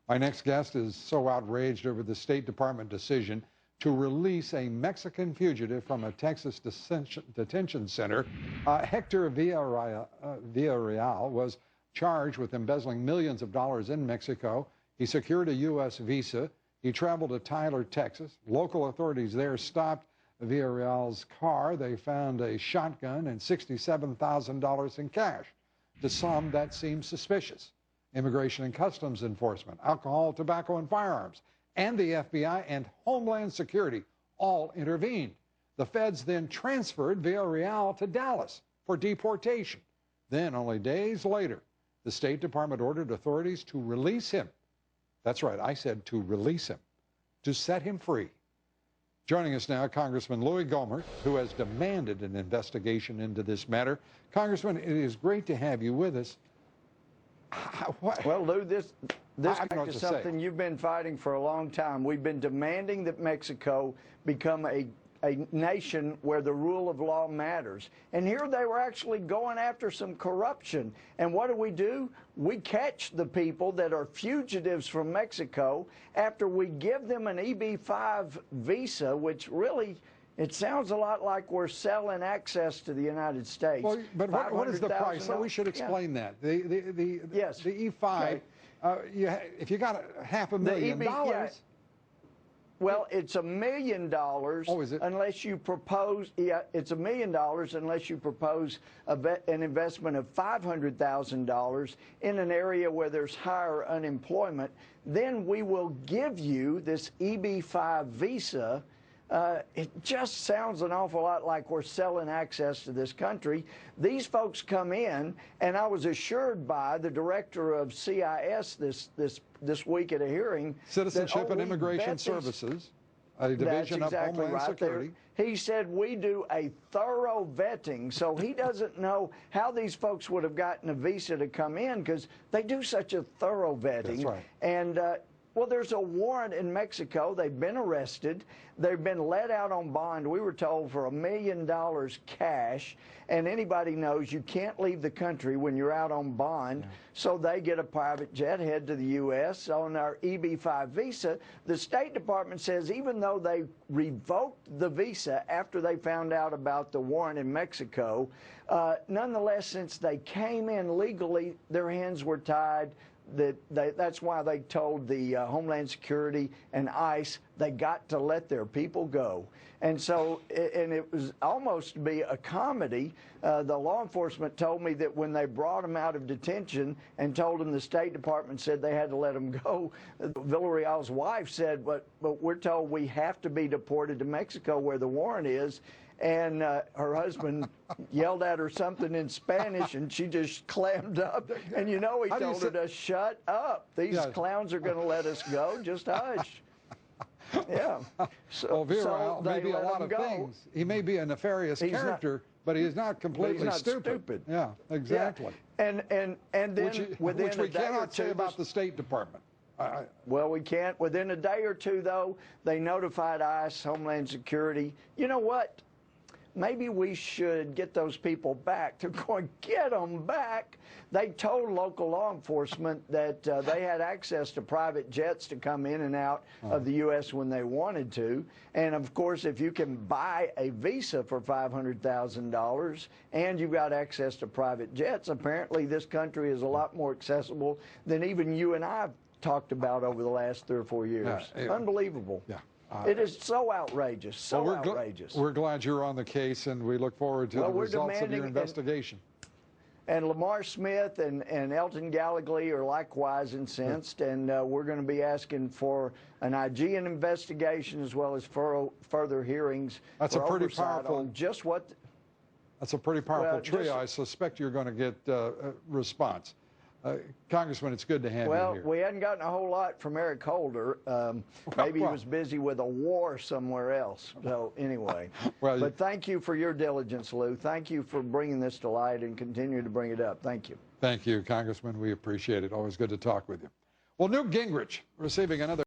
My next guest is so outraged over the State Department decision to release a Mexican fugitive from a Texas detention center. Hector Villarreal was charged with embezzling millions of dollars in Mexico. He secured a U.S. visa. He traveled to Tyler, Texas. Local authorities there stopped Villarreal's car. They found a shotgun and $67,000 in cash. To some, that seems suspicious. Immigration and Customs Enforcement, alcohol, tobacco, and firearms, and the FBI and Homeland Security all intervened. The feds then transferred Villarreal to Dallas for deportation. Then, only days later, the State Department ordered authorities to release him. That's right, I said to release him, to set him free. Joining us now, Congressman Louis Gohmert, who has demanded an investigation into this matter. Congressman, it is great to have you with us. Well, Lou, this is something you've been fighting for a long time. We've been demanding that Mexico become a nation where the rule of law matters. And here they were actually going after some corruption. And what do? We catch the people that are fugitives from Mexico after we give them an EB-5 visa, which really, it sounds a lot like we're selling access to the United States. Well, but what is the price? So we should explain that. Yes. The E-5, okay. If you got $500,000. Well, it's $1 million unless you propose. Yeah, it's $1 million unless you propose an investment of $500,000 in an area where there's higher unemployment. Then we will give you this EB-5 visa. It just sounds an awful lot like we're selling access to this country. These folks come in, and I was assured by the director of CIS this week at a hearing. Citizenship and Immigration Services, a division of Homeland Security. He said we do a thorough vetting, so he doesn't know how these folks would have gotten a visa to come in because they do such a thorough vetting. That's right. And well, there's a warrant in Mexico. They've been arrested. They've been let out on bond, we were told, for $1 million cash. And anybody knows you can't leave the country when you're out on bond. Yeah. So they get a private jet, head to the U.S. on our EB-5 visa. The State Department says even though they revoked the visa after they found out about the warrant in Mexico, nonetheless, since they came in legally, their hands were tied. That's why they told the Homeland Security and ICE they got to let their people go. And so, and it was almost to be a comedy. The law enforcement told me that when they brought them out of detention and told them the State Department said they had to let them go, Villarreal's wife said, but we're told we have to be deported to Mexico where the warrant is. And her husband yelled at her something in Spanish, and she just clammed up. And he told her to shut up. These clowns are going to let us go. Just hush. Yeah. Well, Villarreal may be a lot of things. He may be a nefarious character, but he is not completely stupid. Yeah, exactly. Yeah. And then within which we cannot say about the State Department. Well, we can't. Within a day or two, though, they notified ICE, Homeland Security. You know what? Maybe we should get those people back. They're going to get them back. They told local law enforcement that they had access to private jets to come in and out of the U.S. when they wanted to. And, of course, if you can buy a visa for $500,000 and you've got access to private jets, apparently this country is a lot more accessible than even you and I have talked about over the last 3 or 4 years. Unbelievable. Yeah. It is so outrageous, outrageous. We're glad you're on the case, and we look forward to the results of your investigation. And Lamar Smith and Elton Gallegly are likewise incensed, and we're going to be asking for an IGN investigation as well as further hearings. That's a pretty powerful. On just what. That's a pretty powerful trio. I suspect you're going to get a response. Congressman, it's good to have you here. Well, we hadn't gotten a whole lot from Eric Holder. Maybe he was busy with a war somewhere else. So anyway, but thank you for your diligence, Lou. Thank you for bringing this to light and continue to bring it up. Thank you. Thank you, Congressman. We appreciate it. Always good to talk with you. Well, Newt Gingrich receiving another